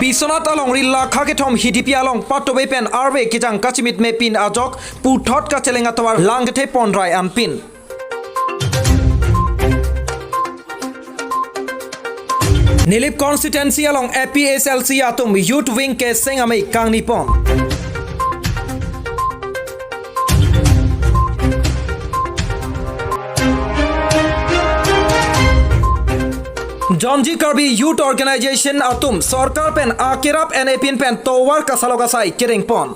Bisonat along rilla kaketom hidipi along patobe pen arwe kijang kachimit me pin ajok puthot ka chelenga tawar langte pondrai an pin. Nilip constituency along APSLC atum youth wing ke sengame kangni pon. Jonji Kirby Youth Organization atum Sarkar pen akirap NAPin pen towar kasalogasai kiring pon.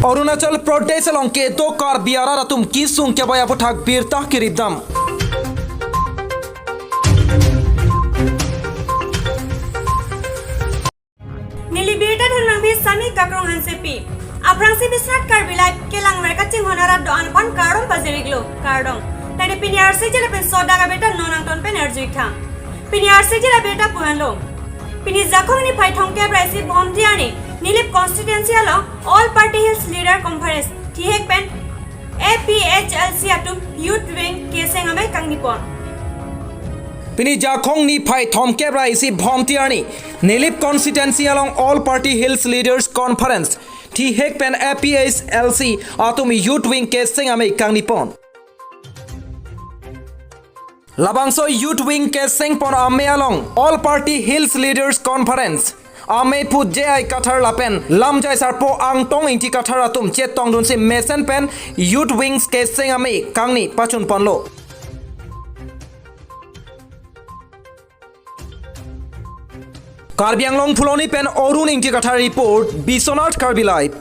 Arunachal Pradesh along ke to kar biara atum kisung ke baya puthak birtah kiridam. Nilibirta dhunang bi sami kakrong hansepi. Aprangsi bisnat kar bilai kelang mereka cing honara doan pan kardong baziriglo kardong. Tadi piniar se jela pen soda ka beta nonang ton pen erjui kham. Piniar se jela beta puanlo. Pini zakong ni pai thong ke braisi bomdiani Nilip constituency along all party hills leader conference Tihek pen APHLC atum youth wing keseng ame kangnipon. Pini jakong ni phai thom ke braisi bomdiani Nilip constituency along all party hills leaders conference Tihek pen APHLC atum youth wing keseng ame kangnipon. Labangso Youth Wing Keseng pon ame along All Party Hills Leaders Conference ame put jai kathar lapen lam jai sarpo ang tong inti kathar atum chet tong dun se mesen pen Youth Wings Keseng ame kangni pachun ponlo. Karbi Anglong Phuloni pen Orun inti kathar report Bisonat Karbi Live.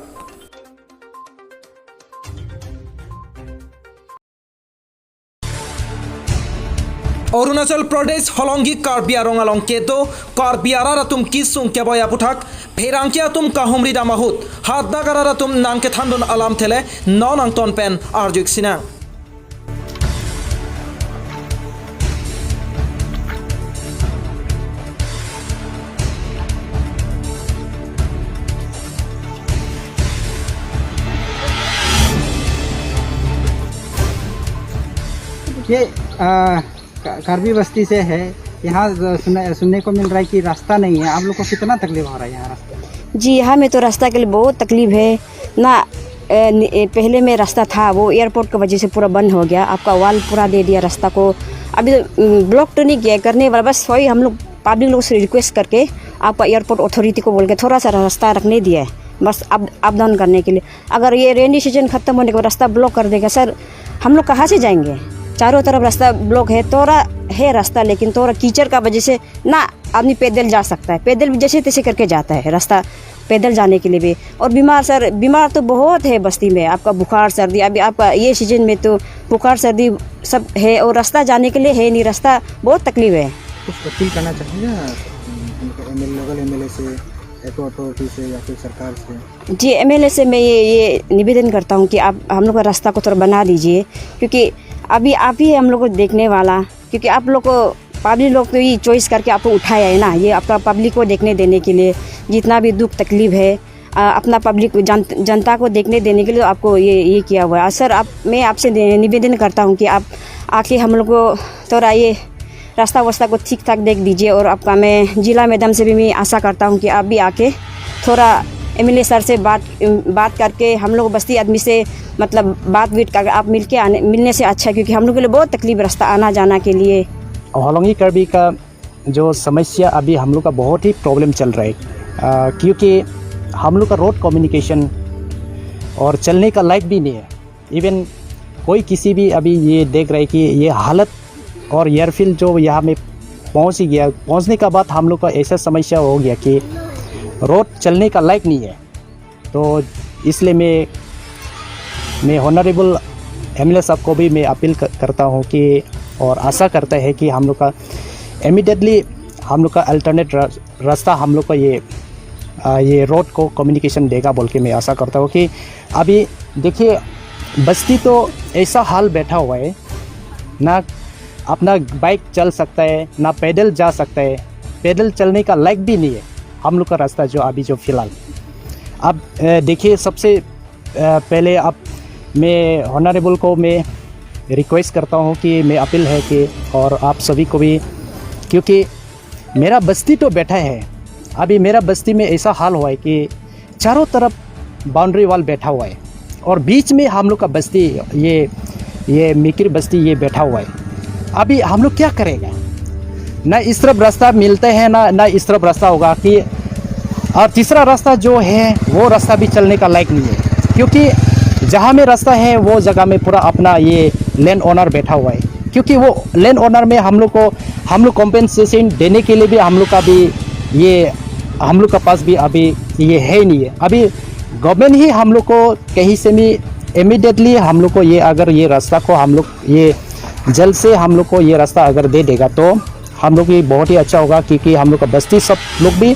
Arunachal Pradesh Holongi Karbiarong along keto Karbiara atum kisung keboya puthak Pherangki atum kahumri damahut hadda garar atum nangke thandon alam thele nonang ton pen arjuk sinang. ये कार्बी बस्ती से है। यहाँ सुनने को मिल रहा है कि रास्ता नहीं है। आप लोग को कितना तकलीफ हो रहा है यहाँ रास्ते? जी हाँ, मैं तो रास्ता के लिए बहुत तकलीफ है ना। पहले में रास्ता था वो एयरपोर्ट की वजह से पूरा बंद हो गया। आपका वाल पूरा दे दिया रास्ता को। अभी तो ब्लॉक तो नहीं किया करने वाला, बस वही हम लोग पब्लिक लोग से रिक्वेस्ट करके आपका एयरपोर्ट अथॉरिटी को बोल के थोड़ा सा रास्ता रखने दिया है, बस अप डाउन करने के लिए। अगर ये रेनी सीजन ख़त्म होने के बाद रास्ता ब्लॉक कर देगा सर, हम लोग कहाँ से जाएंगे? चारों तरफ रास्ता ब्लॉक है, थोड़ा है रास्ता लेकिन थोड़ा कीचड़ का वजह से ना आदमी पैदल जा सकता है। पैदल भी जैसे तैसे करके जाता है रास्ता पैदल जाने के लिए भी। और बीमार तो बहुत है बस्ती में। आपका बुखार सर्दी, अभी आपका ये सीजन में तो बुखार सर्दी सब है और रास्ता जाने के लिए है नहीं, रास्ता बहुत तकलीफ है। कुछ अपील करना चाहिए एमएलए से, अथॉरिटी से या फिर सरकार से? जी एमएलए से मैं ये निवेदन करता हूँ कि आप हम लोग का रास्ता को थोड़ा बना दीजिए, क्योंकि अभी आप ही हम लोग को देखने वाला, क्योंकि आप लोग को पब्लिक लोग तो ये चॉइस करके आपको उठाया है ना, ये आपका पब्लिक को देखने देने के लिए। जितना भी दुख तकलीफ है अपना पब्लिक जनता को देखने देने के लिए आपको ये किया हुआ है। सर मैं आपसे निवेदन करता हूँ कि आप आके हम लोग को थोड़ा ये रास्ता वास्ता को ठीक ठाक देख दीजिए। और आपका मैं जिला मैडम से भी मैं आशा करता हूँ कि आप भी आके थोड़ा एमएलए सर से बात करके हम लोग बस्ती आदमी से मतलब बात कर आप मिलने से अच्छा, क्योंकि हम लोग के लिए बहुत तकलीफ रास्ता आना जाना के लिए। होलोंगी कर्बी का जो समस्या अभी हम लोग का बहुत ही प्रॉब्लम चल रहा है, क्योंकि हम लोग का रोड कम्युनिकेशन और चलने का लाइक भी नहीं है। इवन कोई किसी भी अभी ये देख रहा है कि ये हालत और एयरफील्ड जो यहाँ में पहुँच ही गया, पहुँचने का बाद हम लोग का ऐसा समस्या हो गया कि रोड चलने का लायक नहीं है। तो इसलिए मैं ऑनरेबल एमएलए साहब को भी मैं अपील करता हूँ कि और आशा करता है कि हम लोग का इमीडिएटली हम लोग का अल्टरनेट रास्ता हम लोग का ये रोड को कम्युनिकेशन देगा बोल के मैं आशा करता हूँ। कि अभी देखिए बस्ती तो ऐसा हाल बैठा हुआ है, ना अपना बाइक चल सकता है ना पैदल जा सकता है, पैदल चलने का लायक भी नहीं है हम लोग का रास्ता जो अभी जो फ़िलहाल। अब देखिए सबसे पहले अब मैं ऑनरेबल को मैं रिक्वेस्ट करता हूँ कि मैं अपील है कि और आप सभी को भी क्योंकि मेरा बस्ती तो बैठा है। अभी मेरा बस्ती में ऐसा हाल हुआ है कि चारों तरफ बाउंड्री वाल बैठा हुआ है और बीच में हम लोग का बस्ती ये मिकिर बस्ती ये बैठा हुआ है। अभी हम लोग क्या करेंगे? ना इस तरफ रास्ता मिलते हैं ना इस तरफ रास्ता होगा कि, और तीसरा रास्ता जो है वो रास्ता भी चलने का लायक नहीं है, क्योंकि जहाँ में रास्ता है वो जगह में पूरा अपना ये लैंड ओनर बैठा हुआ है। क्योंकि वो लैंड ओनर में हम लोग कॉम्पेंसेशन देने के लिए भी हम लोग का पास भी अभी ये है नहीं है। अभी गवर्नमेंट ही हम लोग को कहीं से भी इमीडिएटली हम लोग को ये अगर ये रास्ता को हम लोग ये जल्द से हम लोग को ये रास्ता अगर दे देगा तो हम लोग ये बहुत ही अच्छा होगा, क्योंकि हम लोग का बस्ती सब लोग भी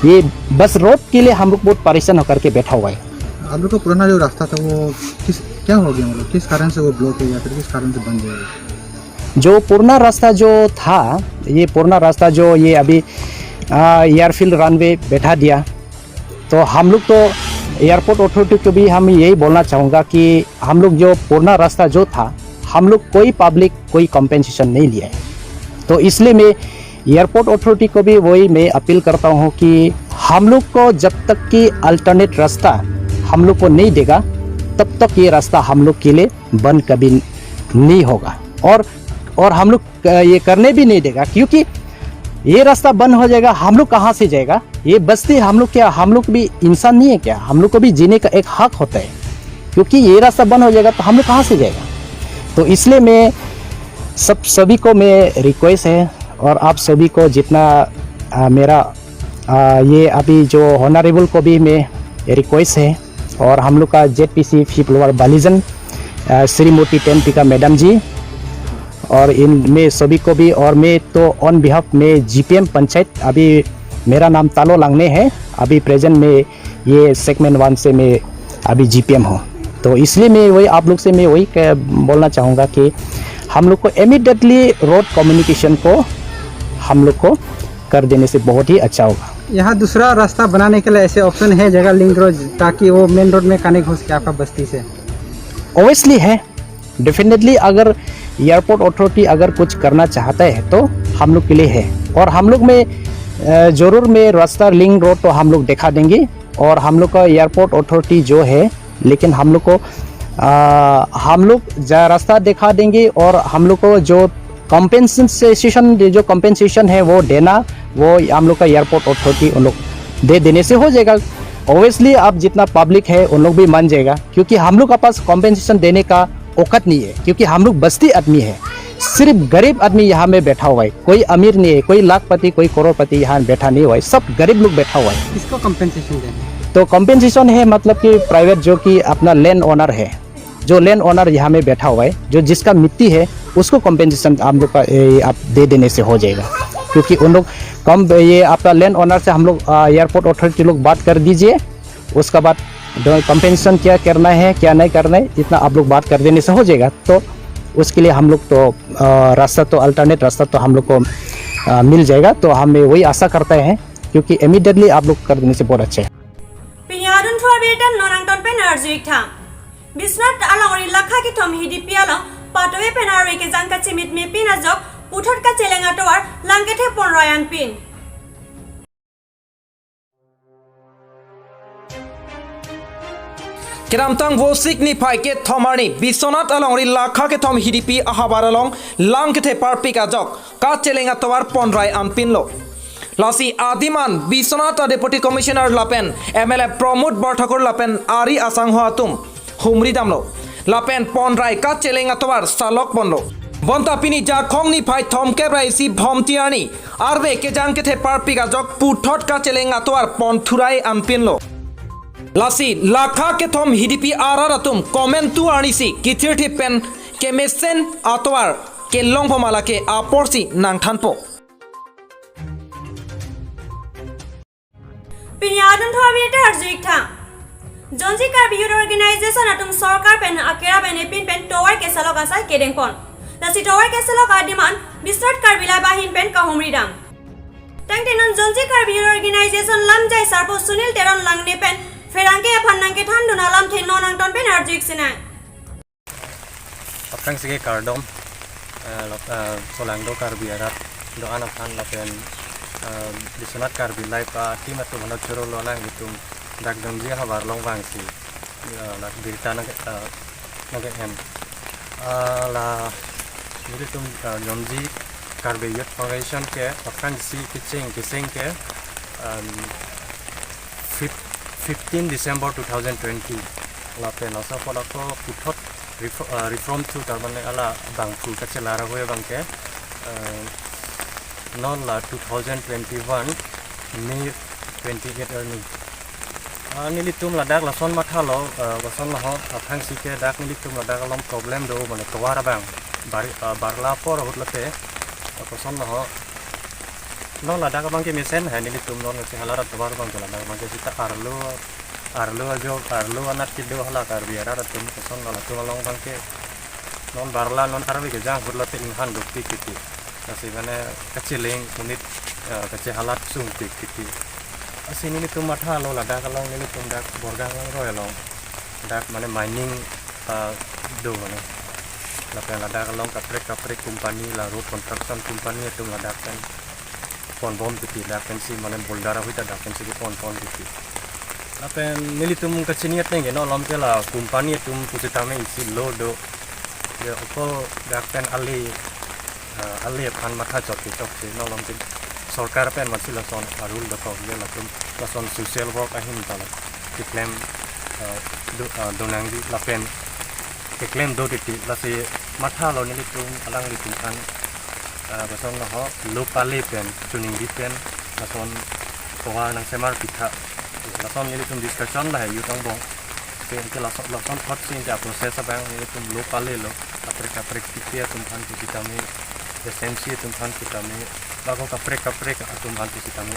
ये बस रोड के लिए हम लोग बहुत परेशान होकर के बैठा हुआ है। आप लोग का पुराना जो रास्ता था वो क्या हो गया, मतलब किस कारण से वो ब्लॉक है या फिर किस कारण से बन गया? जो पुराना रास्ता जो था, ये पुराना रास्ता जो ये अभी एयरफील्ड रनवे बैठा दिया, तो हम लोग तो एयरपोर्ट अथॉरिटी को भी हम यही बोलना चाहूँगा कि हम लोग जो पुराना रास्ता जो था हम लोग कोई कॉम्पेंसेशन नहीं लिया है। तो इसलिए मैं एयरपोर्ट अथॉरिटी को भी वही मैं अपील करता हूँ कि हम लोग को जब तक कि अल्टरनेट रास्ता हम लोग को नहीं देगा तब तक ये रास्ता हम लोग के लिए बंद कभी नहीं होगा, और हम लोग ये करने भी नहीं देगा, क्योंकि ये रास्ता बंद हो जाएगा हम लोग कहाँ से जाएगा? ये बस्ती हम लोग भी इंसान नहीं है क्या? हम लोग को भी जीने का एक हक होता है, क्योंकि ये रास्ता बंद हो जाएगा तो हम लोग कहाँ से जाएगा? तो इसलिए मैं सभी को मैं रिक्वेस्ट है, और आप सभी को जितना मेरा ये अभी जो ऑनरेबल को भी मैं रिक्वेस्ट है, और हम लोग का जेडपीसी फिफ्थ लोअर बालीजन श्रीमती टेम्पिका मैडम जी, और इनमें सभी को भी, और मैं तो ऑन बिहाफ में जीपीएम पंचायत, अभी मेरा नाम तालो लांगने है, अभी प्रेजेंट में ये सेगमेंट 1 से मैं अभी जीपीएम हूँ। तो इसलिए मैं वही आप लोग से मैं वही बोलना चाहूँगा कि हम लोग को इमीडिएटली रोड कम्युनिकेशन को हम लोग को कर देने से बहुत ही अच्छा होगा। यहाँ दूसरा रास्ता बनाने के लिए ऐसे ऑप्शन है जगह लिंक रोड, ताकि वो मेन रोड में कनेक्ट हो सके आपका बस्ती से? ओबियसली है, डेफिनेटली अगर एयरपोर्ट अथॉरिटी अगर कुछ करना चाहता है तो हम लोग के लिए है, और हम लोग में ज़रूर में रास्ता लिंक रोड तो हम लोग दिखा देंगे, और हम लोग का एयरपोर्ट अथॉरिटी जो है, लेकिन हम लोग को हम लोग रास्ता दिखा देंगे, और हम लोग को जो कॉम्पेंसेशन है वो देना, वो हम लोग का एयरपोर्ट अथॉरिटी उन लोग दे देने से हो जाएगा। ओबियसली अब जितना पब्लिक है उन लोग भी मान जाएगा, क्योंकि हम लोग के पास कॉम्पेंसेशन देने का औकात नहीं है, क्योंकि हम लोग बस्ती आदमी है, सिर्फ गरीब आदमी यहाँ में बैठा हुआ है, कोई अमीर नहीं है, कोई लाखपति कोई करोड़पति यहाँ बैठा नहीं हुआ है, सब गरीब लोग बैठा हुआ है। इसको कॉम्पेंसेशन देना तो कॉम्पेंसेशन है मतलब कि प्राइवेट जो कि अपना लैंड ओनर है, जो लैंड ओनर यहाँ में बैठा हुआ है, जो जिसका मिट्टी है उसको कॉम्पेंसेशन आप लोग का आप दे देने से हो जाएगा, क्योंकि उन लोग ये आपका लैंड ओनर से हम लोग एयरपोर्ट अथॉरिटी लोग बात कर दीजिए, उसका बाद कॉम्पेंसेशन क्या करना है क्या नहीं करना है इतना आप लोग बात कर देने से हो जाएगा। तो उसके लिए हम लोग तो रास्ता तो अल्टरनेट रास्ता तो हम लोग को मिल जाएगा। तो हमें वही आशा करते हैं, क्योंकि इमीडिएटली आप लोग कर देने से बहुत अच्छा है। पिनियादुन थुआबेटन नोनांटन पेनार्जिक था बिस्नात आलांगरी लाखा की थम हिदी पियाला पाटोवे पेनारे के जानका चिमित में पिनाजक पुथट का चेलेंगा तोवार लांगेथे पोनरायान pin Keramtang wo signify ke thomani bisonat alongri lakha ke thom hidipi ahabaralong lang ke the parpika jok ka chelenga towar ponrai anpinlo lasi adiman bisonat deputy commissioner lapen MLA Pramod Barthakur lapen ari asang hoatum humri damlo lapen ponrai ka chelenga towar salok bonlo bonta pini ja khongni phai thom ke rai si bhomtiani arbe ke jang ke the parpika jok puthot ka chelenga towar pon thurai anpinlo Lasi lakha ke thom hidipi araratum komentu anisi kitirti pen ke mesen atwar ke longpomala ke aporsi nangthanpo पिनियादुन थुआबेटे अर्जिक था जोंजी Karbi youth organisation अतुम सरकार pen अकेरा बेने pin pen tower के सलोक आसा केडेंकोन लसी tower के सलोक आदिमान बिस्नट कार्बिला बाहिन पेन काहुमरी दाम तंगतेनन जोंजी कार्बी यूथ ऑर्गेनाइजेशन लमजाय सरपो सुनील तेरन लांगने पेन फेरांगे फन्नांगे थांदुन आलम थे नोनांगटन पेन अर्जिक सिना Aprang sige kardom solangdo karbiara doa nakan lapen disunat karbi lai pa tim atau mana curo lo nang itu dak dongji habar long bangsi nak berita nak hen la jadi tum dongji karbi youth foundation ke akan si kicing ke 15 December 2020 lapen nasa pada ko putot reform tu tarmane ala bangku kacelara hoye bangke non la 2021 May 28 early nilitum ladak lason matha lo lason lo athang sike dak nilitum ladak lom problem do mane kawara bang barla por hotlate lason lo non ladak bang ke mesen ha nilitum non se halara tawar bang ladak bang ke sita arlo anak kido hala kar biara ratum lason lo latung long bang ke non barla non arwi ke jang hotlate inhan dukti kiti kasi mana keciling unit kecil halat sung kiti asini ni tum matha lo lada kalong ni tum dak borgang lang roy long dak mana mining do mana lapen lada kalong kaprek company la road construction company tum lada kan pon bom kiti dak kan si mana boldara huita dak kan si pon kiti lapen ni tum keciniat nge no lom ke la company tum pusitame isi lo do ya ko dak kan ali pan matha chok si no lom tin सरकार pen मसी लसन अरुल दको ये लसन लसन social work अहिन तला claim दोनांगी लपेन claim दो दिति लसे माथा लो निलि तुम along लि तुम खान बसन न हो लोकाले पेन चुनिंग दि पेन लसन कोवा नंग सेमार पिथा लसन निलि तुम डिस्कशन ला यु तंग बong पेन के लसन थॉट सिन जा प्रोसेस अब निलि तुम लोकाले लो अपरे कितिया तुम खान की कितामी एसेंसी तुम Khan कितामी bago kaprek atum anti sitami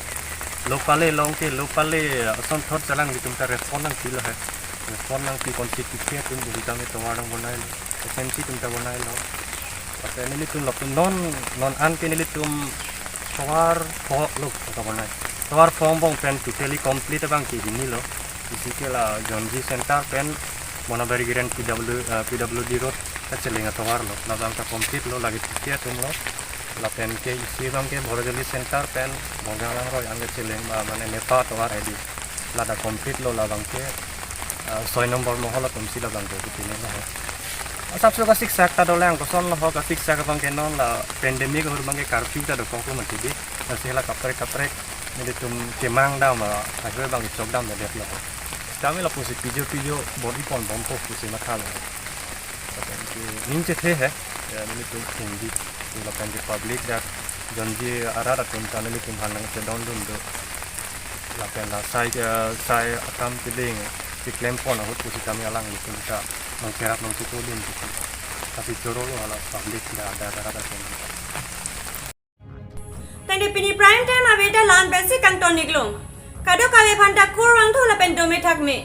lokale longke lokale ason thot jalan gitu ta respond nang pila hai respond nang pi konstitusi tum sitami tawarang bonai esensi tum ta bonai lo apa ini tum lop non an ke ini tum tawar pho lo ta bonai tawar form bong pen totally complete bang ki ini lo isi ke la jonji center pen monabari giran PWD road kacelinga tawar lo la bang ta complete lo lagi tikia tum lo lapen ke isi bang ke borojali center pen bongang roy angge cileng mane nepa tawar edi lada complete lo labang ke 6 nomor mohol tum sila bang ke kitine lo sabse ka sik sak ta dolang koson lo ka sik sak bang ke non la pandemic hor bang ke curfew ta do ko mati di sela kaprek ni tum kemang da ma ajwe bang chok dam de lo kami la posi pijo body pon bom po kusi ma khalo ninche the hai ni tum hindi lapan di public dak janji arah tum tanali tum hanang se down dun do lapan la sai akam piling si claim pon hot kusi kami alang ni tum ta mangkerap nang situlin tapi coro lo ala public da ada tum tadi pini prime time abeda lan basic kang tonik long kado kale phanta kurang thu lapen dome thak me